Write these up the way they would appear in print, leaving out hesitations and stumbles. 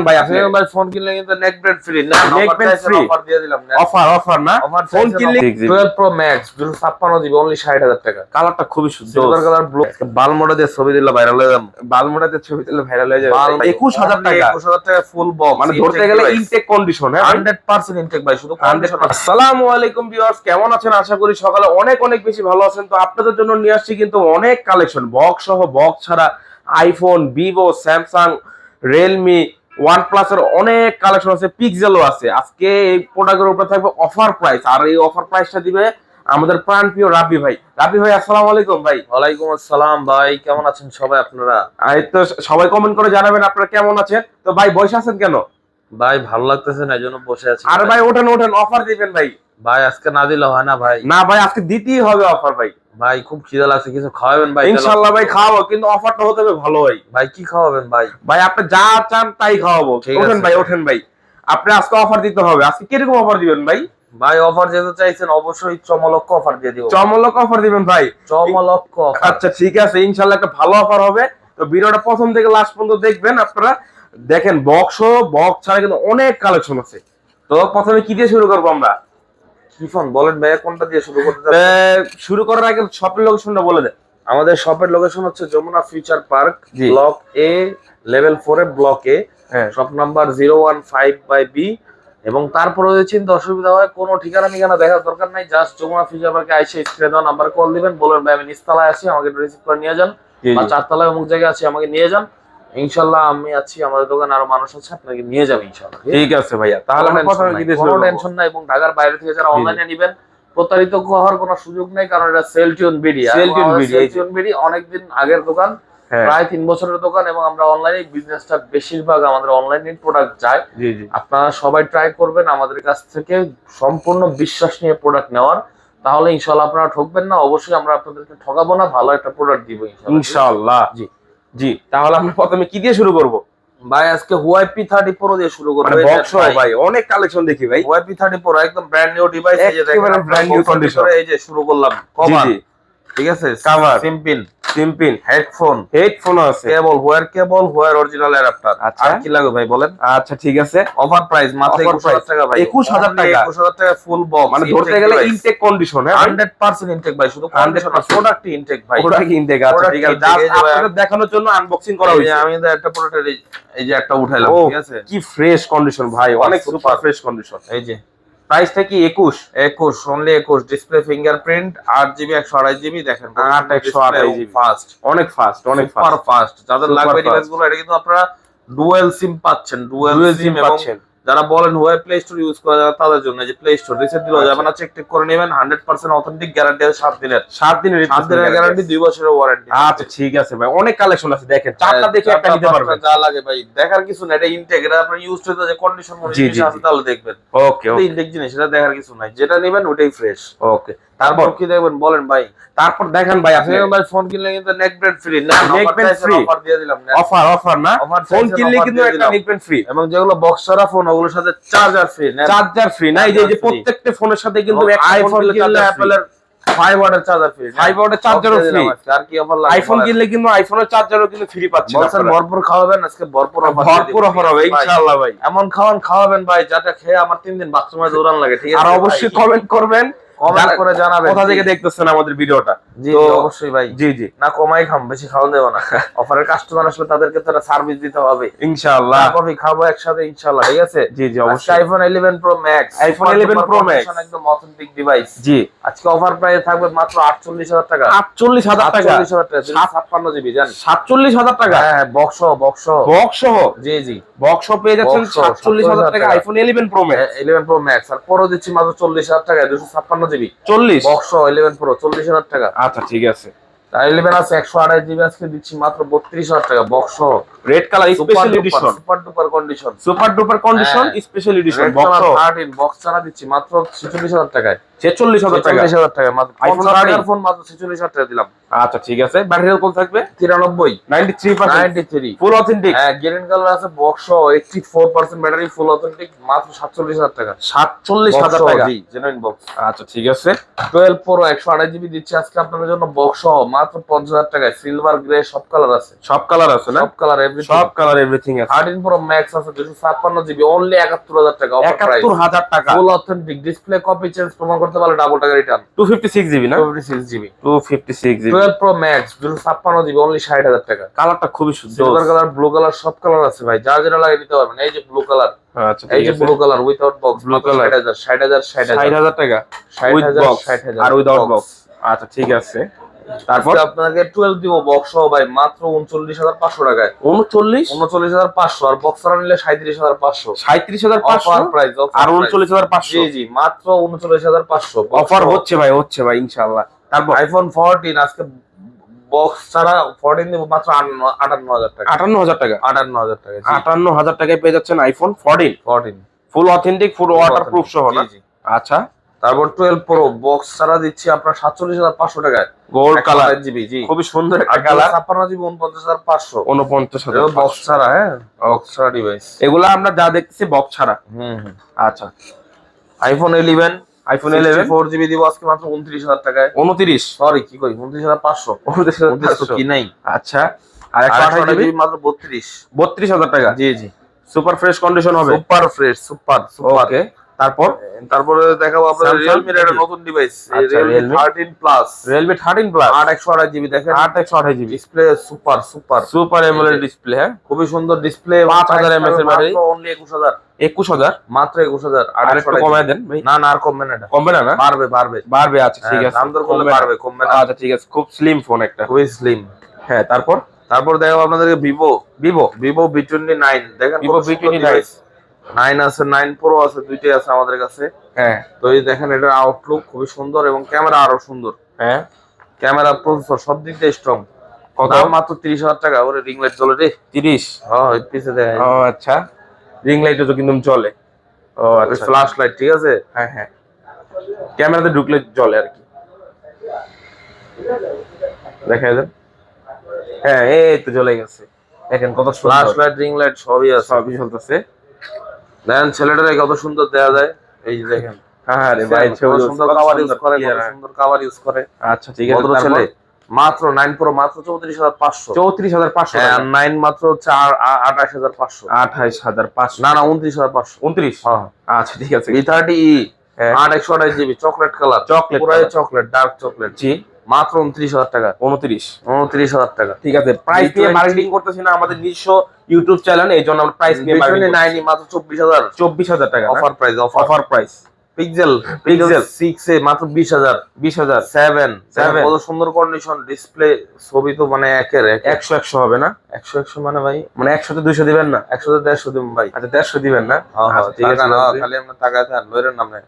ভাই আপনি ভাই ফোন কিনলে কিন্তু নেক ব্যান্ড ফ্রি না, নেক ব্যান্ড ফ্রি অফার দিয়ে দিলাম না, অফার না, ফোন কিনলে 12 প্রো ম্যাক্স 256 জিবি অনলি 60000 টাকা। কালারটা খুবই সুন্দর, সিলভার কালার ব্লু, বালমোডা দিয়ে ছবি দিলে ভাইরাল হয়ে যাবে, বালমোডা দিয়ে ছবি দিলে ভাইরাল হয়ে যাবে। 21000 টাকা, 21000 টাকা ফুল বক্স, মানে ধরতে গেলে ইনটেক কন্ডিশন, হ্যাঁ 100% ইনটেক ভাই, শুধু কন্ডিশন। আসসালামু আলাইকুম ভিউয়ার্স, কেমন আছেন? আশা করি সকালে অনেক অনেক বেশি ভালো আছেন। তো আপনাদের জন্য নিয়ে আসছি কিন্তু অনেক কালেকশন, বক্স সহ, বক্স ছাড়া iPhone, Vivo, Samsung, Realme, OnePlus এর অনেক কালেকশন আছে, পিক্সেলও আছে। আজকে এই প্রোডাক্টের উপরে থাকবে অফার প্রাইস, আর এই অফার প্রাইসটা দিবে আমাদের প্রাণপ্রিয় রাব্বি ভাই। রাব্বি ভাই আসসালামু আলাইকুম ভাই। ওয়ালাইকুম আসসালাম ভাই, কেমন আছেন সবাই আপনারা? এই তো সবাই কমেন্ট করে জানাবেন আপনারা কেমন আছেন। তো ভাই বসে আছেন কেন? ভাই ভালো লাগতেছে না, এজন্য বসে আছি। আর ভাই ওঠেন ওঠেন, অফার দিবেন ভাই। ভাই আজকে না দিলে হয় না ভাই। না ভাই আজকে দিতেই হবে অফার ভাই। ভাই খুব খিদা লাগছে, কিছু খাওয়াবেন ভাই? ইনশাআল্লাহ ভাই খাওয়াবো, কিন্তু অফারটা হতে হবে ভালো ভাই। ভাই কি খাওয়াবেন ভাই? ভাই আপনি যা চান তাই খাওয়াবো। ওঠেন ভাই ওঠেন ভাই, আপনি আজকে অফার দিতে হবে। আজকে কিরকম অফার দিবেন ভাই? ভাই অফার যেতে চাইছেন অবশ্যই চমলক্ষ অফার দিয়ে দিব। চমলক্ষ অফার দিবেন ভাই? চমলক্ষ অফার। আচ্ছা ঠিক আছে, ইনশাআল্লাহ একটা ভালো অফার হবে। তো ভিডিওটা প্রথম থেকে লাস্ট পর্যন্ত দেখবেন আপনারা। দেখেন বক্স ছাড়া কিন্তু অনেক কালেকশন আছে। তো প্রথমে কি দিয়ে শুরু করবো আমরা? কি ফোন বলেন ভাই, কোনটা দিয়ে শুরু করতে চাচ্ছেন? শুরু করার আগে শপের লোকেশনটা বলে দেন। আমাদের শপের লোকেশন হচ্ছে Jamuna future park, block A, level 4 এ, block A, shop number 015/B। এবং তারপরে যদি চিন্তা অসুবিধা হয়, কোনো ঠিকানা দেখার দরকার নাই, জাস্ট যমুনা ফিউচার পার্কে আইসা স্ক্রিনে দেওয়া নাম্বার কল দিবেন, বলবেন ভাই আমি নিচতলায় আছি, আমাকে রিসিভ করে নিয়ে যান, বা 4তলায় অমুক জায়গায় আছি আমাকে নিয়ে যান। ইনশাআল্লাহ আমি আছি, আমাদের দোকানে আরো মানুষ আছে, আপনাকে নিয়ে যাবে ইনশাআল্লাহ। ঠিক আছে ভাইয়া, তাহলে আমরা প্রথমে কি দিয়ে শুরু করব? কোনো টেনশন নাই। এবং ঢাকার বাইরে থেকে যারা অনলাইনে নেবেন, প্রতারিত হওয়ার কোনো সুযোগ নেই, কারণ এটা সেলটিউন বিডি। সেলটিউন বিডি অনেকদিন আগের দোকান, প্রায় 3 বছরের দোকান, এবং আমরা অনলাইনে বিজনেসটা বেশিরভাগ আমাদের অনলাইনে প্রোডাক্ট যায়। আপনারা সবাই ট্রাই করবেন আমাদের কাছ থেকে সম্পূর্ণ বিশ্বাস নিয়ে প্রোডাক্ট নেওয়ার, তাহলে ইনশাআল্লাহ আপনারা ঠকবেন না। অবশ্যই আমরা আপনাদেরকে ঠকাবো না, ভালো একটা প্রোডাক্ট দিব ইনশাআল্লাহ। জি জি, তাহলে আমরা প্রথমে কি দিয়ে শুরু করব? ভাই আজকে Huawei P30 Pro দিয়ে শুরু করব। মানে বক্স ভাই অনেক কালেকশন দেখি ভাই। Huawei P30 Pro একদম ব্র্যান্ড নিউ ডিভাইস, এই যে দেখেন ব্র্যান্ড নিউ কন্ডিশন। এই যে শুরু করলাম কভার, ঠিক আছে, কভার, সিম্পল হেডফোন আছে, কেবল হোয়ার অরিজিনাল অ্যাডাপ্টার। আর কি লাগে ভাই বলেন? আচ্ছা ঠিক আছে, অফার প্রাইস মাত্র 21000 টাকা ভাই। 21000 টাকা, 21000 টাকা ফুল বক্স, মানে ধরতে গেলে ইনটেক কন্ডিশন, হ্যাঁ 100% ইনটেক ভাই, শুধু কন্ডিশন না, প্রোডাক্ট ইনটেক ভাই, প্রোডাক্ট ইনটেক। আচ্ছা ঠিক আছে, জাস্ট আপনাদের দেখানোর জন্য আনবক্সিং করা হয়েছে। আমি তো একটা প্রোডাক্ট এই যে একটা উঠাইলাম, ঠিক আছে, কি ফ্রেশ কন্ডিশন ভাই, অনেক সুপার ফ্রেশ কন্ডিশন। এই যে প্রাইসটা কি 21 only 21। Display fingerprint, 8GB 128GB, দেখেন 8/128GB ফাস্ট, অনেক ফাস্ট, অনেক ফাস্ট। যাদের লাগবে ডিভাইসগুলো, এটা কিন্তু আপনারা ডুয়াল সিম পাচ্ছেন, ডুয়াল সিম পাচ্ছেন। যারা বলেন Huawei প্লে স্টোর ইউজ করা যাবে তাদের জন্য, যে প্লে স্টোর রিসেট দিলেও যাবে না, চেক করে নেবেন। 100% অথেন্টিক গ্যারান্টি আছে, 7 দিনের গ্যারান্টি, 2 বছরের ওয়ারেন্টি। আচ্ছা ঠিক আছে ভাই, অনেক কালেকশন আছে, দেখেন চারটা দেখে একটা নিতে পারবেন, যা লাগে ভাই দেখার কিছু না। এটা ইনটেক, এটা আপনি ইউজ করতে যে কন্ডিশন মনে আছে তাহলে দেখবেন। ওকে ইনটেক জিনিস, এটা দেখার কিছু নাই, যেটা নেবেন ওটাই ফ্রেশ। ওকে, তারপর কি দেখবেন বলেন ভাই? তারপর দেখেন ভাই, আপনি ভাই ফোন কিনলে কিন্তু নেক ব্যান্ড ফ্রি না, নেক ব্যান্ড ফ্রি অফার দিয়ে দিলাম না, অফার না, ফোন কিনলে কিন্তু একটা নেক ব্যান্ড ফ্রি। এবং যেগুলো বক্স ছাড়া ফোন, ওগুলোর সাথে চার্জার ফ্রি না, এই যে প্রত্যেকটা ফোনের সাথে কিন্তু আইফোন কিনলে অ্যাপলের 5 ওয়াটের চার্জার ফ্রি, 5 ওয়াটের চার্জারও ফ্রি। আর কি অফার লাগে? আইফোন কিনলে কিন্তু আইফোনের চার্জারও কিন্তু ফ্রি পাচ্ছেন আপনারা। ভরপুর খাওয়াবেন আজকে, ভরপুর অফার হবে ইনশাআল্লাহ ভাই। এমন খাওয়াবেন ভাই যাতে খেয়ে আমার 3 দিন বাথরুমে দৌড়ান লাগে, ঠিক আছে? আর অবশ্যই কমেন্ট করবেন, কমেন্ট করে জানাবেন কোথা থেকে দেখতেছেন আমাদের ভিডিওটা। জি অবশ্যই ভাই, জি না কমাই খাম, বেশি খাওয়া দেব না। অফারের কাস্টমার আসলে তাদেরকে তো সার্ভিস দিতে হবে ইনশাআল্লাহ, কফি খাবো একসাথে ইনশাআল্লাহ, ঠিক আছে? জি অবশ্যই। IPhone 11 Pro Max, iPhone 11 Pro Max একদম অথেন্টিক ডিভাইস। জি আজকে অফার প্রাইস থাকবে মাত্র 48000 টাকা। 48000 টাকা, 56GB জান, 47000 টাকা। হ্যাঁ বক্স সহ, জি বক্স পেয়ে যাচ্ছেন 47000 টাকা iPhone 11 Pro Max। 11 Pro Max আর Pro দিচ্ছি মাত্র 40000 টাকা, 256GB 40 বক্স 11 Pro 40000 টাকা। আচ্ছা ঠিক আছে, 11 আছে 128GB, আজকে দিচ্ছি মাত্র 32000 টাকা box, red colour special edition, super duper condition special edition box 13 box ছাড়া দিচ্ছি মাত্র 46000 টাকায়। 46,000 টাকা। 46,000 টাকা মাত্র। iPhone 50 টাকার 13 ফোন মাত্র 46,000 টাকা দিলাম। আচ্ছা ঠিক আছে, ব্যাটারি হেলথ কত থাকবে? 93 93%, 93 ফুল অথেন্টিক। হ্যাঁ, গ্রিন কালার আছে, বক্স 84% ব্যাটারি, ফুল অথেন্টিক, মাত্র 47,000 টাকা। 47,000 টাকা, জি জেনুইন বক্স। আচ্ছা ঠিক আছে। 12 প্রো 128 জিবি দিচ্ছি আজকে আপনাদের জন্য বক্স মাত্র 50,000 টাকায়। সিলভার গ্রে সব কালার আছে, সব কালার আছে না? সব কালার এভরিথিং, সব কালার এভরিথিং আছে। 13 প্রো ম্যাক্স আছে 256 জিবি অনলি 71,000 টাকা অফার প্রাইস। 71,000 টাকা, ফুল অথেন্টিক, ডিসপ্লে কপি চেঞ্জ প্রমাণ করতে পারলে ডাবল টাকা রিটার্ন। 256 জিবি না? 56 GB 256 GB 12 pro max 256 GB only 60,000 টাকা। কালারটা খুবই সুন্দর, সিলভার কালার, ব্লু কালার, সব কালার আছে ভাই, যা যেটা লাগিয়ে দিতে পারবেন। এই যে ব্লু কালার, আচ্ছা এই ঠিক যে আছে। Blue colour without box, Blue color 60,000 60,000 টাকা উইথ 60,000 বক্স 60,000 আর উইদাউট বক্স। আচ্ছা ঠিক আছে। তারপর তারপর আপনাকে 12 দিব বক্স সহ ভাই মাত্র 39,500 টাকায়। 39,500 আর বক্স ছাড়া নিলে 37,500। 37,500 অফার প্রাইস আর 39,500। জি জি মাত্র 39,500 অফার হচ্ছে ভাই, হচ্ছে ভাই ইনশাআল্লাহ। তারপর আইফোন 14 আজকে বক্স ছাড়া 14 দিব মাত্র 58,000 টাকা। 58,000 টাকা, 58,000 টাকা জি। 58,000 টাকায় পেয়ে যাচ্ছেন আইফোন 14 14 ফুল অথেন্টিক, ফুল ওয়াটারপ্রুফ সহ না? জি জি। আচ্ছা, তারপর 12 প্রো বক্স ছাড়া দিচ্ছি আপনার 47,500 টাকায়। গোল্ড কালার, 128 জিবি জি। খুবই সুন্দর একটা আর কালার। 56 জিবি 49,500 49,000 বক্স ছাড়া। হ্যাঁ বক্স ছাড়া ডিভাইস এগুলা আমরা যা দেখতেছি বক্স ছাড়া। হুম হুম। আচ্ছা, আইফোন 11 আইফোন 11 4 জিবি দিব আজকে মাত্র 29,000 টাকায়। 29, সরি কি কই 29,500 29 তো কি নাই। আচ্ছা, আর আর 128 জিবি মাত্র 32 32,000 টাকা। জি জি। সুপার ফ্রেশ কন্ডিশন হবে, সুপার ফ্রেশ, সুপার সুপার। ওকে। তারপর তারপরে দেখাবো আপনাদের Samsung Realme এর একটা নতুন ডিভাইস, আচ্ছা, Realme Realme 13 plus Realme 13 plus 8 GB দেখেন, 128 GB display super super super AMOLED display. হ্যাঁ, খুবই সুন্দর ডিসপ্লে। 5000 mAh এর ব্যাটারি, অনলি 21,000 21,000। মাত্র 21,000। আর একটু কমায় দেন ভাই। না না আর কমবে না, এটা কমবে না? না বাড়বে বাড়বে বাড়বে, আচ্ছা ঠিক আছে, দাম দর করলে কমবে না। বাড়বে, কমবে না। আচ্ছা ঠিক আছে, খুব স্লিম ফোন একটা। খুবই স্লিম। হ্যাঁ, তারপর তারপর দেখাবো আপনাদেরকে ভিভো V29 দেখেন, Vivo কত সুন্দর V29 device। 9 আছে, 9 প্রো আছে, দুইটাই আছে আমাদের কাছে। হ্যাঁ তো এই দেখেন এটার আউটলুক খুবই সুন্দর এবং ক্যামেরা আরো সুন্দর। হ্যাঁ, ক্যামেরা, প্রসেসর সব দিক দিয়ে স্ট্রং। কত? দাম মাত্র 30,000 টাকা। ওরে রিং লাইট জ্বলে রে। 30? হ্যাঁ ওই পিছে দেখাই, ও আচ্ছা, রিং লাইটও তো কিন্তু চলে। ও ওই আচ্ছা, ফ্ল্যাশ লাইট, ঠিক আছে। হ্যাঁ হ্যাঁ, ক্যামেরাতে ঢুকলে জ্বলে আর কি, দেখা যায়। হ্যাঁ, এই তো জ্বলে গেছে, দেখেন কত ফ্ল্যাশ সুন্দর। লাইট, রিং লাইট সবই আছে। সবই চলতেছে। দেখেন ছেলেটারে কত সুন্দর দেখা যায়, এই যে দেখেন। হ্যাঁ রে ভাই, কত ছবি সুন্দর কত কভার সুন্দর ইউজ করে, clear, কত হ্যাঁ। সুন্দর কভার ইউজ করে। আচ্ছা ঠিক আছে, ভদ্র তারপর ছেলে। মাত্র 9 প্রো মাত্র 34,500। 34,500 হ্যাঁ, টাকা। 9 মাত্র 28,500। 28,500 না না 29,500। 29? হ্যাঁ। আচ্ছা ঠিক আছে। V30e হ্যাঁ। 8 জিবি চকলেট কালার, চকলেট পুরাই colour। চকলেট, ডার্ক চকলেট, জি, মাত্র 29,000 টাকা। 29? 29,000 টাকা। ঠিক আছে, প্রাইস নিয়ে মার্কেটিং করতেছি না, আমাদের নিজস্ব ইউটিউব চ্যানেল, এই জন্য আমরা প্রাইস নিয়ে মার্কেটিং করতেছি। 9 মাত্র 24,000। 24,000 টাকা offer price, offer price. Pixel Pixel 6 এ মাত্র 20,000। 20,000? 7 7 কত সুন্দর কন্ডিশন, ডিসপ্লে, ছবি তো মানে একের এক। 100 হবে না? 100 মানে ভাই মানে 100 তে 200 দিবেন না? 100 তে 150 দিন ভাই। আচ্ছা 150 দিবেন না? হ্যাঁ হ্যাঁ আচ্ছা, ঠিক আছে, খালি আমরা তাকায় থাকেন লইরের নামে।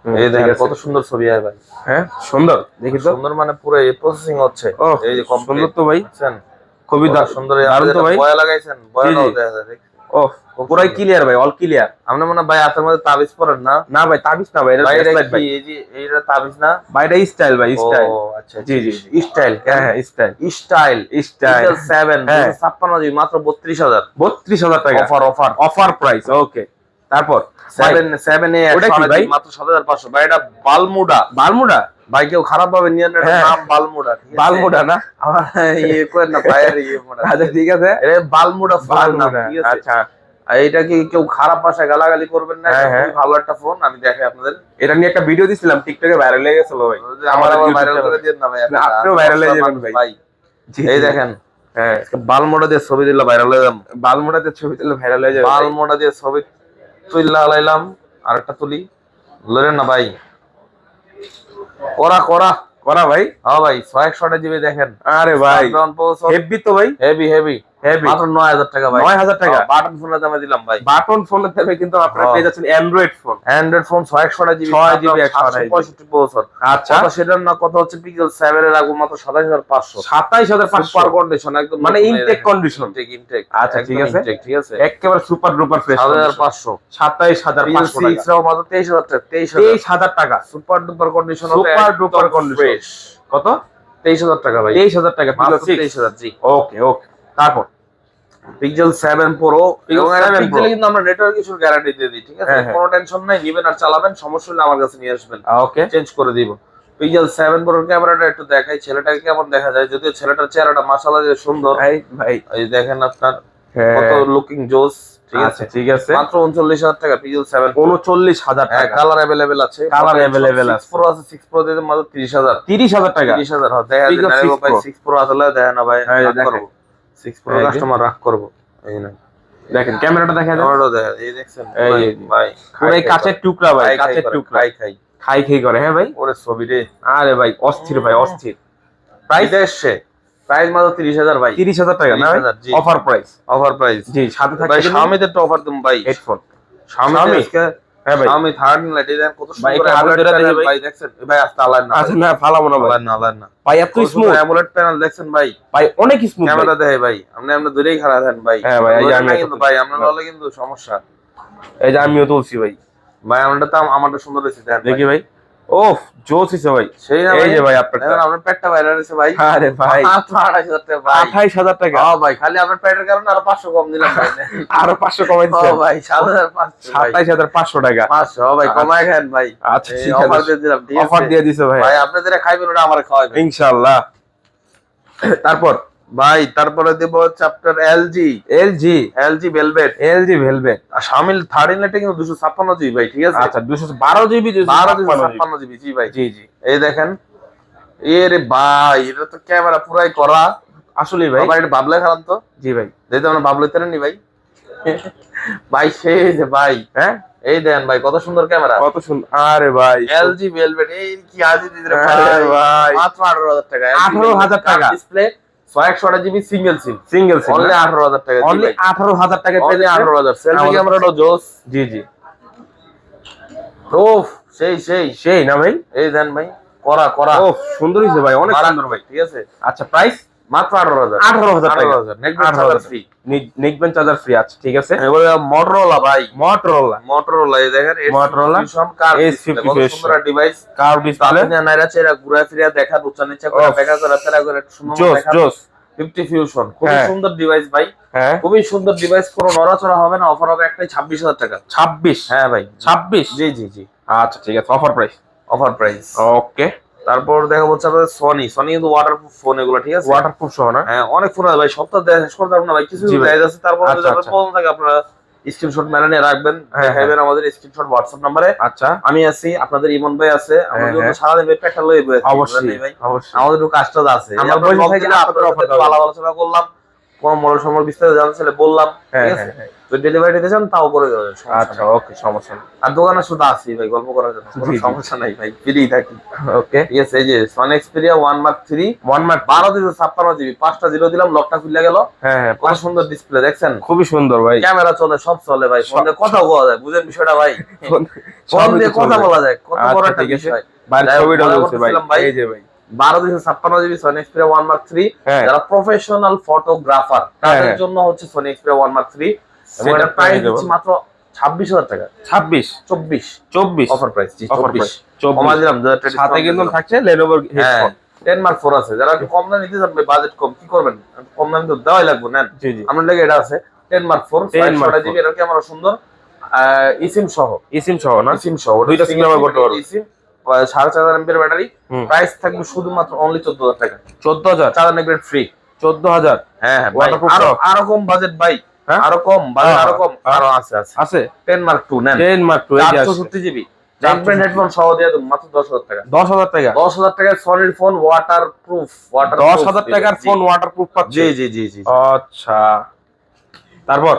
হুম, এই ঠিক দেখেন আছে। কত সুন্দর ছবি হয় ভাই। হ্যাঁ, সুন্দর, দেখি তো। সুন্দর মানে পুরো প্রসেসিং হচ্ছে। ও, এই যে সুন্দর কমপ্লিট তো ভাই, বুঝছেন, খুবই কত সুন্দর। দারুণ তো ভাই। বয়া লাগাইছেন, বয়াটাও জি। দেখা যায়। ও, পুরাই ক্লিয়ার ভাই, অল ক্লিয়ার। আপনি মনে হয় ভাই হাতের মধ্যে তাবিজ পরেন না? না ভাই, তাবিজ না ভাই, এটা ভাই এটা ব্রেসলেট কি? ভাই। এই যে এইটা তাবিজ না ভাই এটা স্টাইল ভাই, স্টাইল। ও আচ্ছা জি জি, স্টাইল। হ্যাঁ হ্যাঁ, স্টাইল স্টাইল স্টাইল। 7 হ্যাঁ। 56 জিবি মাত্র 32,000। 32,000 টাকা অফার অফার অফার প্রাইস, ওকে। তারপর 7 এ ওটা কি 128 ভাই? জিবি মাত্র 7,500। ভাই এটা বালমুডা। বারমুডা? ভাই কেউ খারাপ ভাবে নিয়ে নেন, হ্যাঁ। নাম বালমুডা, ঠিক আছে? বালমুডা না? আমার ইয়ে করেন না ভাইয়ের ইয়ে মোডা। আচ্ছা ঠিক আছে, এ বালমুডা ফোন নাম, বারমুডা, ঠিক আছে? আচ্ছা। আর এটা কি কেউ খারাপ ভাষায় গালাগালি করবেন না, হ্যাঁ, এটা হ্যাঁ। খুবই ভালো একটা ফোন, আমি দেখাই আপনাদের। এটা নিয়ে একটা ভিডিও দিছিলাম, টিকটকে ভাইরাল হয়ে গেছিল ভাই। আমার আবার YouTube ভাইরাল করে channel। দিন না ভাই, না, আপনিও viral হয়ে যাবেন ভাই। জি, এই জি। দেখেন হ্যাঁ, বালমোড়া দিয়ে ছবি দিলে ভাইরাল হয়ে যাবো। বালমুডাতে ছবি তুললে ভাইরাল হয়ে যাবে ভাই। বালমোড়া দিয়ে ছবি তুইলা লাইলাম, আরেকটা তুলি, লরেন না ভাই। করা করা করা ভাই। হ্যাঁ ভাই 128 জিবি দেখেন। আরে ভাই, Snapdragon processor, হেভি তো ভাই। Heavy heavy. হেভি মাত্র 9000 টাকা ভাই। 9000 টাকা বাটন ফোনের দামে দিলাম ভাই। বাটন ফোনের দামে কিন্তু আপনারা পেয়ে যাচ্ছেন Android phone. Android phone 6 GB 165 processor. আচ্ছা কত সেটার না কত হচ্ছে পিক্সেল 7 এর রাখবো মাত্র 27500। 27500 সুপার কন্ডিশন একদম মানে ইনটেক কন্ডিশন। ইনটেক আচ্ছা ঠিক আছে ঠিক আছে একেবারে সুপার ডুপার ফ্রেশ 7500। 27500 টাকা মাত্র 23000 টাকা। 23000 টাকা super duper condition super duper condition. কত 23000 টাকা ভাই। 23000 টাকা মাত্র পিক্সেল 23000 জি। ওকে ওকে তারপর পিক্সেল 7 প্রো এবং Pixel 7 Pro পিক্সেলে কিন্তু আমরা নেটওয়ার্ক ইস্যুর গ্যারান্টি দিয়ে দিই, ঠিক আছে? কোনো টেনশন নাই, নিবেন আর চালাবেন, সমস্যা হলে আমার কাছে নিয়ে আসবেন, ওকে চেঞ্জ করে দিব। পিক্সেল 7 প্রোর ক্যামেরাটা একটু দেখাই, ছেলেটাকে কেমন দেখা যায়, যদিও ছেলেটার চেহারাটা মাশাআল্লাহ যে সুন্দর ভাই এই দেখেন আপনার কত লুকিং জোস, ঠিক আছে? ঠিক আছে মাত্র 39000 টাকা পিক্সেল 7 39000 হ্যাঁ, টাকা কালার अवेलेबल আছে, কালার अवेलेबल আছে। 6 প্রো আছে, 6 প্রো দিতে মাত্র 30000 30000 টাকা 30000 হয়। দেখা যায় না ভাই, 6 প্রো আসলে দেয় না ভাই, রাগ করব। 6 প্রো কাস্টমার রাগ করব। এই না দেখেন ক্যামেরাটা দেখা যায়, ক্যামেরাটা দেখা, এই দেখছেন এই ভাই পুরো কাচের টুকরা ভাই, কাচের টুকরা খাই খাই করে। হ্যাঁ ভাই ওরে ছবি রে, আরে ভাই অস্থির ভাই অস্থির। প্রাইস এসছে, প্রাইস মাত্র 30000 ভাই। 30000 টাকা না 30,000 জি। অফার প্রাইস অফার প্রাইস জি। সাথে ভাই থাকছে Xiaomi তে তো অফার দিম ভাই, হেডফোন Xiaomi আজকে হ্যাঁ ভাই Xiaomi 13 লাইট দেন কত ভাই, সুন্দর একটু হাতে AMOLED ধরে দেখি প্যানেল ভাই। ভাই, দেখছেন ভাই? আস্তে আলাদা না আচ্ছা না ফালাবো না ভাই, আলাদা না ভাই এত স্মুথ AMOLED প্যানেল দেখছেন ভাই, ভাই অনেক স্মুথ ক্যামেরা দেখে ভাই, আপনি দূরেই খাড়া দেন ভাই। হ্যাঁ ভাই, এই যে আমি না একটা কিন্তু ভাই, আপনার হলে কিন্তু সমস্যা এই যে আমিও তুলছি ভাই, ভাই। আমারটা তো আমারটা সুন্দর হয়েছে দেখেন দেখি ভাই। ওফ জোস হইছে ভাই। সেই না এই ভাই, যে ভাই আপনারটা, দেখেন আপনার পেটটা বাইরে রয়েছে ভাই। আরে ভাই মাত্র 28000 টাকা ভাই। 28000 টাকা হ্যাঁ ভাই, খালি আপনার পেটের কারণে আরো 500 কম দিলাম ভাই। আরো 500 কমাই ও দিচ্ছেন ভাই 7500 ভাই, 27500 টাকা 500 ভাই কমায় খান ভাই। আচ্ছা ঠিক অফার আছে দিয়ে দিলাম, ঠিক আছে? অফার দিয়ে দিছো ভাই ভাই আপনি যেটা খাইবেন ওটা আমার খাওয়াবেন ইনশাআল্লাহ। তারপর ভাই। তারপরে দেব হচ্ছে আপনার LG ভেলভেট। ভেলভেট আর Xiaomi 13 লাইটে কিন্তু 256 জিবি ভাই, ঠিক আছে? আচ্ছা 212 জিবি 256 জিবি জি ভাই। জি জি এই দেখেন, এরে ভাই এটা তো ক্যামেরা পুরাই করা। আসলে ভাই ভাই এটা বাবলে খালাম তো, জি ভাই যেহেতু আমরা বাবলে তেরে নি ভাই। ভাই সেই যে ভাই, হ্যাঁ এই দেন ভাই কত সুন্দর ক্যামেরা, কত সুন্দর। আরে ভাই LG ভেলভেট। এই কি আজি দিদরে আরে ভাই, ভাই মাত্র 18000 টাকা। 18,000 টাকা ডিসপ্লে 128 জিবি সিঙ্গেল সিম, সিঙ্গেল সিম অনলি 18000 টাকা। অনলি 18000 টাকা অনলি 18000। সেলফি ক্যামেরাটা জোস। জি জি ওফ সেই সেই সেই না ভাই। এই দেন ভাই, করা করা। ও সুন্দর হইছে ভাই, অনেক সুন্দর ভাই। ঠিক আছে, আচ্ছা প্রাইস মাত্র 18000 18000 টাকা। 18000 নেকবেন চার্জার ফ্রি, নেকবেন চার্জার ফ্রি আছে, ঠিক আছে। এবারে Motorola ভাই, Motorola এই দেখেন Motorola S50 কত সুন্দর ডিভাইস। কার ডিসপ্লে আপনি নাইরা চেরা ঘুরা ফিরা দেখার উচ্চ নিচে করে দেখা করে তেরা করে সুন্দর জোস দেখা। জোস 50 ফিউশন খুবই হ্যাঁ। সুন্দর ডিভাইস ভাই, হ্যাঁ খুবই সুন্দর ডিভাইস, কোনো নড়াচড়া হবে না। অফার হবে একটাই 26000 টাকা। 26 হ্যাঁ ভাই 26 জি জি জি, আচ্ছা ঠিক আছে অফার প্রাইস অফার প্রাইস। ওকে। তারপর দেখা হচ্ছে আপনাদের সনি কিন্তু ওয়াটারপ্রুফ ফোন এগুলো, ঠিক আছে? ওয়াটারপ্রুফ সহ না? হ্যাঁ অনেক ফোন আছে ভাই, সপ্তাহ শেষ করতে পারবো না ভাই, কিছু জি ভাই। দেয়া যাচ্ছে। তারপর আচ্ছা, যদি আপনার আচ্ছা। প্রবলেম থাকে আপনারা স্ক্রিনশট মেরে নিয়ে রাখবেন, হ্যাঁ, দেখাবেন আমাদের স্ক্রিনশট হোয়াটসঅ্যাপ নম্বরে। আচ্ছা আমি আছি, আপনাদের ইমন ভাই আছে, আমরা হ্যাঁ, কিন্তু হ্যাঁ। সারাদিন ভাই পেটটা লয়ে বসে আছি, অবশ্যই বুঝলেন ভাই? অবশ্যই আমাদের একটু কাজটা আছে, আমরা আমরা বসে ব্লগ থাকি দিলে না, আপনাদের আপনাদের অফার offer ভালো আলোচনা করলাম, কোন মডেল সম্পর্কে বিস্তারিত জানতে চাইলে বললাম, হ্যাঁ ঠিক আছে? হ্যাঁ তো ডেলিভারি দিতে চান তাও করে দেবেন, আচ্ছা ওকে সমস্যা নেই। আর দোকানে শুধু আসি ভাই গল্প করার জন্য, কোনো জি, জি। সমস্যা নাই ভাই, ফ্রি থাকি, ওকে ঠিক আছে? এই যে Sony Xperia 1 Mark 3 1 mark 12 GB 5টা জিরো দিলাম, লকটা খুলে গেল। হ্যাঁ হ্যাঁ কত সুন্দর ডিসপ্লে দেখছেন, খুবই সুন্দর ভাই। ক্যামেরা চলে, সব চলে ভাই, ফোন দিয়ে কথা বলা যায়, বুঝেন বিষয়টা ভাই? ফোন দিয়ে কথা বলা যায়, কত বড় আচ্ছা, একটা ঠিক আছে। বিষয়। ভাই যাই হোক, ছবিটা মজা বলছি ভাই, করতেছিলাম ভাই। এই যে ভাই 12 জিবি Sony Xperia 1 Mark 3 হ্যাঁ যারা প্রফেশনাল ফটোগ্রাফার তাদের হ্যাঁ। জন্য হচ্ছে Sony Xperia 1 Mark 3, এবং সেটা এটা প্রাইস পেয়ে যাবো। দিচ্ছি মাত্র 26000 টাকা। 26 24 অফার প্রাইস জি, অফার 24 প্রাইস কমা 24 দিলাম, সাথে কিন্তু থাকছে Lenovo হ্যাঁ হেডফোন। 10 Mark 4 আছে, যারা একটু কম দামে নিতে চান ভাই, বাজেট কম, কি করবেন? কম দামে তো দেওয়াই লাগবে, নেন। জি জি আমার লাগে এটা আছে 10 Mark 4 10 Mark 6 জিবি, এর ক্যামেরা সুন্দর, ইসিম সহ, ইসিম সহ না? ইসিম সহ দুইটা সিম ব্যবহার করতে পারবেন। ইসিম 4500 এমপির ব্যাটারি, হুম। প্রাইস থাকবে শুধুমাত্র অনলি 14000 টাকা, 14000 চার্জার নেকবেট ফ্রি। 14000 হ্যাঁ হ্যাঁ ভাই, Waterproof আরো সহ? আরো কম বাজেট ভাই, হ্যাঁ? আরো কম বাজেট, হ্যাঁ, আরো কম, হ্যাঁ। আরো আছে আছে আছে 10 Mark 2 নেন, 10 মার্ক 2 এই যে আছে 464 জিবি নেকবেট হেডফোন সহ দিয়ে দেব মাত্র 10000 টাকা। 10000 টাকা 10000 টাকায় সলিড ফোন, ওয়াটারপ্রুফ 10000 টাকার ফোন ওয়াটারপ্রুফ পাচ্ছে। জি জি জি জি। আচ্ছা তারপর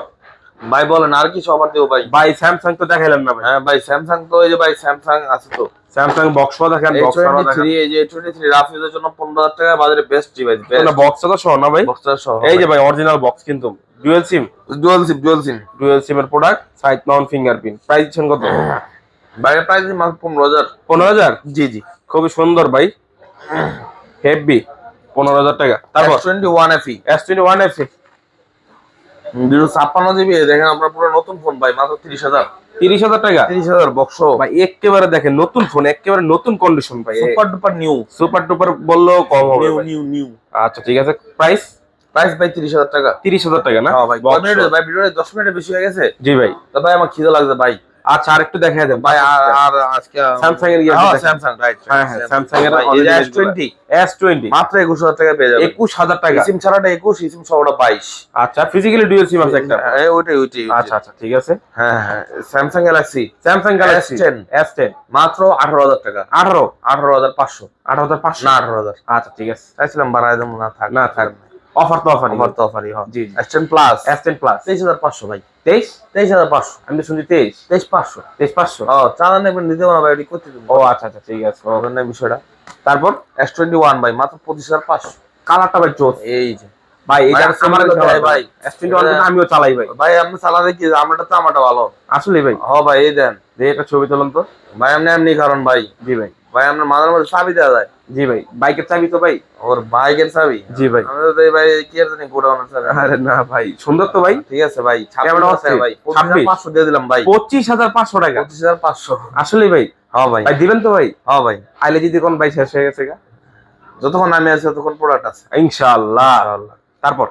ভাই বলেন আর কিছু অফার দেবো ভাই? ভাই স্যামসাং তো দেখাইলেন না ভাই। হ্যাঁ ভাই স্যামসাং তো এই যে ভাই স্যামসাং আছে তো, স্যামসাং বক্স দেখেন, বক্স দেখেন। এই যে A23 রাফ ইউজের জন্য 15,000 টাকা বাজারে বেস্ট ডিভাইস। না বক্স তো সহ না ভাই? বক্সটা সহ। এই যে ভাই অরিজিনাল বক্স কিন্তু ডুয়াল সিম, ডুয়াল সিম এর product, side Mount fingerprint. Price দিচ্ছেন কত? বাইরের প্রাইস মাত্র 15,000। 15,000? জি জি, খুবই সুন্দর ভাই, হেভি, 15,000 টাকা। তারপর S21 FE, S21 FE 256 GB দেখেন আপনার পুরো নতুন ফোন ভাই মাত্র 30,000। 30,000 টাকা 30,000 বক্স ভাই, একেবারে দেখেন নতুন ফোন, একেবারে নতুন কন্ডিশন ভাই, super duper new. Super duper বললেও কম হবে নিউ ভাই। New new. আচ্ছা ঠিক আছে, প্রাইস ভাই 30,000 টাকা। 30,000 টাকা না? হ্যাঁ ভাই, Box ভাই ভিডিওতে 10 মিনিটের বেশি হয়ে গেছে। জি ভাই। তো ভাই আমার খিদে লাগছে ভাই। আচ্ছা আরেকটু দেখায় দেন ভাই আর আজকে স্যামসাং এর স্যামসাং রাইট। হ্যাঁ হ্যাঁ, স্যামসাং এর এই যে S20 মাত্র 21,000 টাকা পেয়ে যাবেন। 21,000 টাকা। সিম ছাড়াটা 21, সিম সহটা 22। আচ্ছা ফিজিক্যালি ডুয়াল সিম আছে একটা? ওইটাই। আচ্ছা আচ্ছা ঠিক আছে। হ্যাঁ হ্যাঁ, স্যামসাং গ্যালাক্সি S10 মাত্র 18,000 টাকা। 18,500। 18,500 না 18,000। আচ্ছা ঠিক আছে, চাইছিলাম বাড়ায় দেবো, না থাক না থাক, অফার তো অফারই। অফার তো অফারই হয়। জি S10 প্লাস 23,500 ভাই। 23,500 আমি তো শুনছি 23,500। 23,500। ও চাঁদা নেবেন, নিতে পারো ভাই, এটি করতে দেবো। ও আচ্ছা আচ্ছা ঠিক আছে, ওখানে বিষয়টা। তারপর S21 ভাই মাত্র 25,500। কালারটা ভাই চোখ এই যে ভাই, এটা আমার ভাই ভাই S21 কিন্তু আমিও চালাই ভাই। ভাই আপনি চালাতে কি, আমারটা তো আমারটা ভালো আসলে ভাই। হ্যাঁ ভাই, এই দেন যে এটা ছবি তুলুন তো ভাই। এমনি কারণ ভাই, জি ভাই। ভাই আপনার মাথার মধ্যে চাবি দেওয়া যায়। জি ভাই, বাইকের চাবি তো ভাই? ওর বাইকের চাবি? জি ভাই। আমাদের তো এই ভাই কি আর জানি গোডাউনের চাবি। আরে না ভাই, সুন্দর তো ভাই। ঠিক আছে ভাই, কেমন 26 আছে ভাই? 26,500 25,500 দিয়ে দিলাম ভাই। 25,500 টাকা? 25,500। আসলে ভাই? হ্যাঁ ভাই। ভাই দিবেন তো ভাই? হ্যাঁ ভাই, আইলে যদি কোন ভাই শেষ হয়ে গেছে গা, যতক্ষণ আমি আছি ততক্ষণ প্রোডাক্ট আছে ইনশাআল্লাহ। তারপর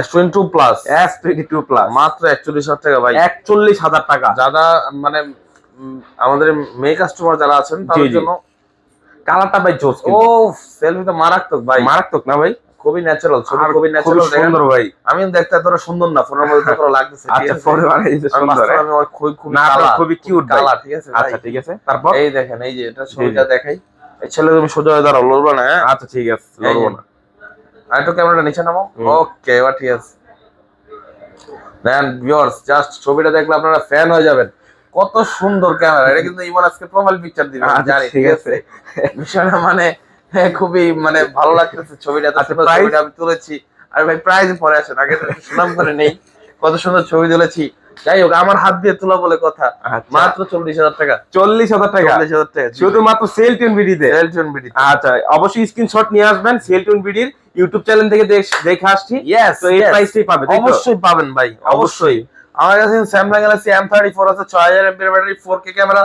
S22 প্লাস S22 প্লাস মাত্র 41,000 টাকা ভাই। 41,000 টাকা। যারা মানে আমাদের মেয়ে কাস্টমার যারা আছেন তাদের জন্য। কালারটা ভাই জোস ও সেলফি তো মারাত্মক ভাই, মারাত্মক না ভাই? খুবই ন্যাচারাল ছবি, আর খুবই ন্যাচারাল সুন্দর ভাই। আমি দেখতে এতটা সুন্দর না, ফোনের মধ্যে এতটা লাগতেছে। আচ্ছা ফোনে বানাইছে সুন্দর, আমি খুব না আপনার খুবই কিউট কালার। ঠিক আছে আচ্ছা ঠিক আছে, তারপর এই দেখেন, এই যে এটা ছবিটা দেখাই। এই ছেলে তুমি সোজা হয়ে দাঁড়াও, লড়বা না। হ্যাঁ আচ্ছা ঠিক আছে, লড়বো না। আর একটু ক্যামেরাটা নিচে নামাও। ওকে এবার ঠিক আছে। দেন ভিউয়ার্স, জাস্ট ছবিটা দেখলে আপনারা ফ্যান হয়ে যাবেন। কত সুন্দর ক্যামেরা, এটা কিন্তু ইমন আজকে প্রোফাইল পিকচার দিবে জানি। ঠিক আছে, বিষয়টা মানে খুবই মানে ভালো লাগতেছে ছবিটা। ছবিটা আমি তুলেছি। আর ভাই প্রাইজ পরে আসেন, আগে তো সুনাম করে নেই। কত সুন্দর ছবি তুলেছি। যাই হোক, আমার হাত দিয়ে তোলা বলে কথা। মাত্র 40,000 টাকা। 40,000 টাকা? 40,000 টাকা শুধুমাত্র সেলটুন বিডিতে? সেলটুন বিডি। আচ্ছা অবশ্যই স্ক্রিনশট নিয়ে আসবেন। সেলটুন বিডির ইউটিউব চ্যানেল থেকে দেখে আসছি। ইয়েস, তো এই প্রাইসটাই পাবে? অবশ্যই পাবেন ভাই, অবশ্যই। আমার কাছে স্যামসাং গ্যালাক্সি M34 আছে, 6000 এমপির ব্যাটারি, 4K ক্যামেরা।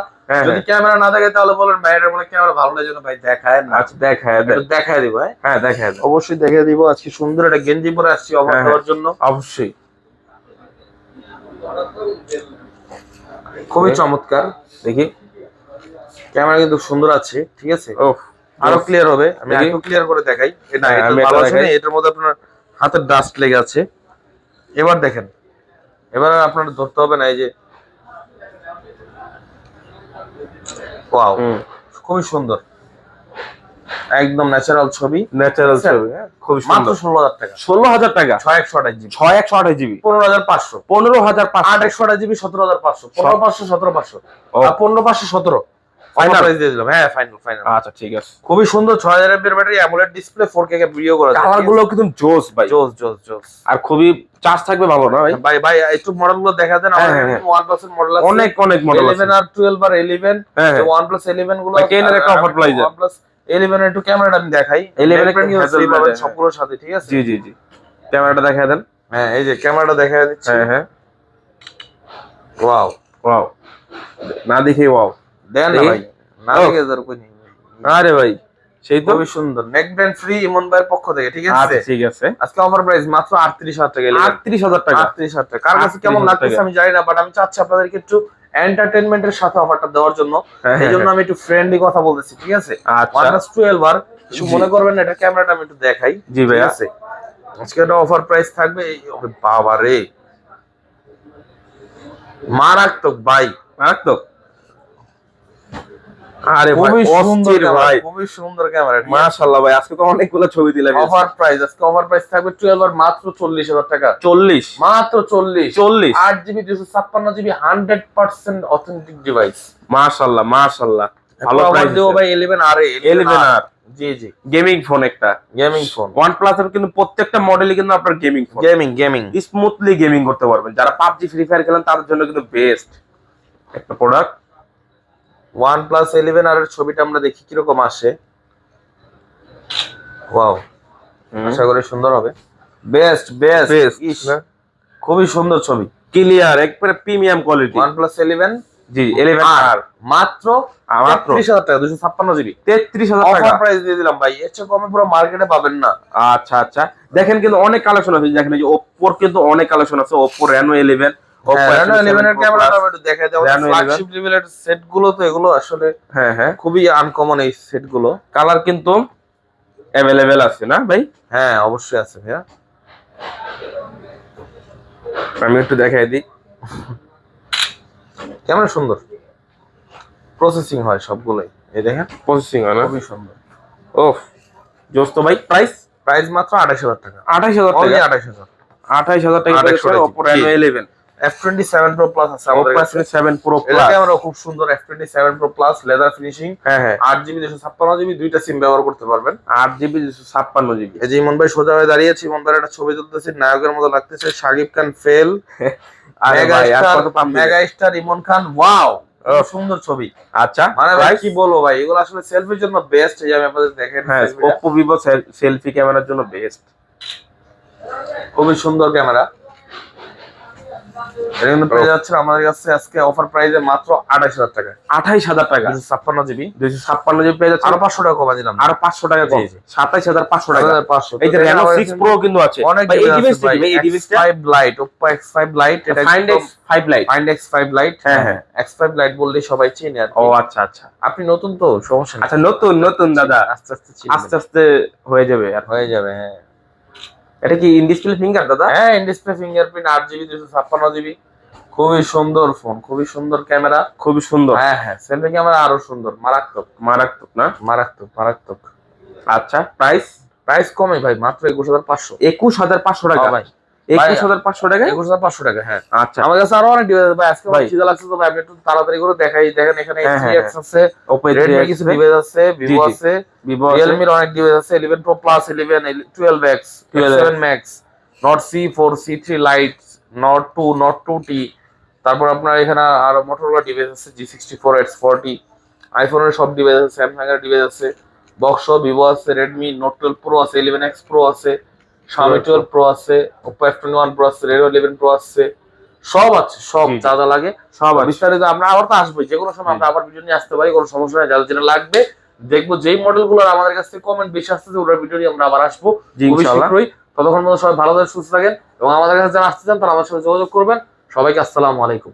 যদি ক্যামেরা না থাকে তাহলে বলেন ভাই এটার মনে ক্যামেরা ভালো না, জন্য ভাই দেখায় না। আচ্ছা দেখায় দেন, দেখায় দিব। হ্যাঁ দেখায় দেন, অবশ্যই দেখিয়ে দিব। আজকে সুন্দর একটা গেঞ্জি পরে আসছি অফার দেওয়ার জন্য। অবশ্যই খুবই চমৎকার। দেখি ক্যামেরা কিন্তু সুন্দর আছে। ঠিক আছে, ওহ আরো ক্লিয়ার হবে। আমি একটু ক্লিয়ার করে দেখাই। এটা ভালো আছে না, এটার মধ্যে আপনার হাতের ডাস্ট লেগে আছে। এবার দেখেন, এবার আপনার ধরতে হবে না। এই যে ওয়াও, খুবই সুন্দর, একদম ন্যাচারাল ছবি। ন্যাচারাল ছবি, খুব মাত্র সুন্দর। 16,000 টাকা। 16,000 টাকা? 6128 জিবি। 6128 জিবি? 15,500। 15,500? 8128 জিবি 17,500। 15,500 17,500 আর 15,500 17 ফাইনাল প্রাইস দিয়ে দিলাম। হ্যাঁ ফাইনাল ফাইনাল। আচ্ছা ঠিক আছে। খুবই সুন্দর 6000 এমপির ব্যাটারি, অ্যামোলেড ডিসপ্লে, 4K কে ভিডিও করা যায়। কালার গুলো কিন্তু জোস ভাই, জোস জোস জোস। আর খুবই চার্জ থাকবে ভালো না ভাই? ভাই ভাই একটু মডেল গুলো দেখা দেন। আমাদের OnePlus এর মডেল আছে, অনেক অনেক মডেল আছে। 11 আর 12 আর 11। তো OnePlus 11 গুলো কেনের একটা অফার প্রাইস। OnePlus 11 এর একটু ক্যামেরাটা আমি দেখাই। 11 এর হ্যাজেল পাবেন সবগুলোর সাথে। ঠিক আছে, জি জি জি, ক্যামেরাটা দেখায় দেন। হ্যাঁ এই যে ক্যামেরাটা দেখায় দিচ্ছি। হ্যাঁ হ্যাঁ, ওয়াও ওয়াও, না দেখি ওয়াও দেন না ভাই, না দেখে দরকার নেই। আরে ভাই সেই তো খুবই সুন্দর, নেক ব্র্যান্ড ফ্রি ইমন ভাইয়ের পক্ষ থেকে। ঠিক আছে, আচ্ছা ঠিক আছে। আজকে অফার প্রাইস মাত্র 38,000 টাকা। 38,000 টাকা? 38,000 টাকা। কার কাছে কেমন লাগতেছে আমি জানি না, বাট আমি চাচ্ছি আপনাদেরকে একটু এন্টারটেইনমেন্টের সাথে অফারটা দেওয়ার জন্য। এই জন্য আমি একটু ফ্রেন্ডলি কথা বলতেছি। ঠিক আছে, OnePlus 12 আর কিছু মনে করবেন না, এটা ক্যামেরাটা আমি একটু দেখাই। জি ভাই, ঠিক আছে, আজকে একটা অফার প্রাইস থাকবে। বাবা রে, মারাত্মক ভাই, মারাত্মক। আরে ভাই খুবই সুন্দর অস্থির ভাই, খুবই সুন্দর ক্যামেরা। মাশাআল্লাহ ভাই, আজকে তো অনেকগুলো ছবি দিলাম। অফার প্রাইস, আজকে অফার প্রাইস থাকবে 12 আর মাত্র 40,000 টাকা। 40, মাত্র 40। 40 8GB 256GB 100% অথেন্টিক ডিভাইস। মাশাআল্লাহ মাশাআল্লাহ, ভালো প্রাইস দেবো ভাই 11R 11R, জি জি, গেমিং ফোন একটা, গেমিং ফোন। OnePlus এর কিন্তু প্রত্যেকটা মডেলই কিন্তু আপনার gaming phone, gaming smoothly gaming করতে পারবেন। যারা পাবজি ফ্রি ফায়ার খেলেন তাদের জন্য কিন্তু বেস্ট একটা প্রোডাক্ট। OnePlus 11R এর ছবিটা আমরা দেখি কিরকম আসে। ওয়াও, আশা করি সুন্দর হবে। বেস্ট বেস্ট বেস্ট, খুবই সুন্দর ছবি, ক্লিয়ার, একবারে প্রিমিয়াম কোয়ালিটি। OnePlus 11, জি 11R মাত্র 33,000 টাকা, 256GB, 33,000 টাকা অফার প্রাইস দিয়ে দিলাম ভাই। এর চেয়ে কমে পুরো মার্কেটে পাবেন না। আচ্ছা আচ্ছা, দেখেন কিন্তু অনেক কালেকশন আছে, দেখেন এই যে Oppo এর কিন্তু অনেক কালেকশন আছে। Oppo Reno 11, Oppo Reno 11 এর ক্যামেরাটা একটু দেখাই দাও। Reno 11 ফ্ল্যাগশিপ লেভেলের সেট গুলো তো এগুলো আসলে হ্যাঁ খুবই আনকমন এই সেট গুলো। কালার কিন্তু अवेलेबल আছে না ভাই? হ্যাঁ অবশ্যই আছে ভাইয়া। আমি একটু দেখাই দিই, ক্যামেরা সুন্দর, প্রসেসিং হয় সবগুলোই, এই দেখেন প্রসেসিং হয় না? খুবই সুন্দর। ওফ জোস্ত ভাই। প্রাইস মাত্র 28,000 টাকা। 28,000 Only টাকা, 28,000। 28,000 টাকা পেয়েছেন Oppo Reno 11, F27 Pro Plus আছে আমাদের Oppo কাছে। F27 Pro এটা Plus, ক্যামেরা খুব সুন্দর, F27 Pro Plus leather finishing. হ্যাঁ হ্যাঁ, 8GB 256GB দুইটা সিম ব্যবহার করতে পারবেন। 8GB 256GB। এই যে ইমন ভাই সোজা হয়ে দাঁড়িয়েছে, ইমন ভাই একটা ছবি তুলতেছে, নায়কের মতো লাগতেছে। শাকিব খান ফেল, আরে ভাই আর কত পাম দিবেন? মেগা স্টার ইমন খান, ওয়াও সুন্দর ছবি। আচ্ছা মানে ভাই কি বলবো ভাই, এগুলো আসলে সেলফির জন্য বেস্ট। এই যে আমি আপনাদের দেখেন, হ্যাঁ, Oppo Vivo সেলফি ক্যামেরার জন্য বেস্ট, খুবই সুন্দর ক্যামেরা। এটা কিন্তু পেয়ে যাচ্ছেন আমাদের কাছে আজকে অফার প্রাইসে মাত্র 28,000 টাকা। 28,000 টাকা, 256GB 256GB পেয়ে যাচ্ছে। আরো 500 টাকা কমা দিলাম, আরো 500 টাকা কম, জি, জি। 27,500 টাকা। 500। এই যে Reno 6 Pro কিন্তু আছে অনেক ভাই, এই ডিভাইস ডিভাইসটা ভাই, কি ভাই? এই ডিভাইসটা X5 Lite, Oppo X5 Lite, এটা Find X5 Lite, Find X5 Lite। হ্যাঁ হ্যাঁ, X5 Lite বললেই সবাই চিনে আর কি। ও আচ্ছা আচ্ছা আপনি নতুন তো সমস্যা নেই। আচ্ছা, নতুন নতুন দাদা, আস্তে আস্তে চিনবেন। আস্তে আস্তে হয়ে যাবে আর। হয়ে যাবে, হ্যাঁ। এটা কি ইন ডিসপ্লে ফিঙ্গার দাদা? হ্যাঁ, in display fingerprint, 8GB 256GB, খুবই সুন্দর ফোন, খুবই সুন্দর ক্যামেরা, খুবই সুন্দর। হ্যাঁ হ্যাঁ, সেলফি ক্যামেরা আরো সুন্দর, মারাত্মক মারাত্মক না? মারাত্মক। আচ্ছা, প্রাইস কমে ভাই, মাত্র 21,500। 21,500 টাকা ভাই, 21,500 টাকা, 21,500 টাকা, হ্যাঁ। আচ্ছা, আমার কাছে আরো অনেক ডিভাইস ভাই, আজকে ভাই। খিদা লাগছে তো ভাই, আমি একটু তাড়াতাড়ি করে দেখাই। দেখেন এখানে হ্যাঁ, HTX আছে, Oppo Redmi কিছু ডিভাইস আছে, জি, Vivo জি। আছে, Vivo Realme এর অনেক ডিভাইস আছে, 11 Pro Plus, 11, 12X, 7 Max, Note C4, C3 Lite, Note 2, Note 2T। তারপর আপনার এখানে আরো Motorola ডিভাইস আছে, G64, X40, আইফোনের সব ডিভাইস আছে, স্যামসাং এর ডিভাইস আছে, বক্সো, Vivo আছে, Redmi Note 12 Pro আছে, 11X Pro আছে, Xiaomi 12 Pro আছে, Oppo F21 Pro আছে, Reno 11 Pro আছে, সব আছে, সব জি, জি। যা যা লাগে সব আছে। বিস্তারিত আমরা আবার তো আসবোই, যে কোনো সময় আমরা আবার ভিডিও নিয়ে আসতে পারি, কোনো সমস্যা নেই। যাদের যেটা লাগবে দেখবো, যেই মডেলগুলো আমাদের কাছ থেকে কমেন্ট বেশি আসতেছে ওটার ভিডিও নিয়ে আমরা আবার আসবো জি, খুবই ইনশাআল্লাহ। শীঘ্রই। ততক্ষণ পর্যন্ত সবাই ভালো থাকেন, সুস্থ থাকেন, এবং আমাদের কাছে যারা আসতে চান তারা আমাদের সাথে যোগাযোগ করবেন। সবাইকে আসসালামু আলাইকুম।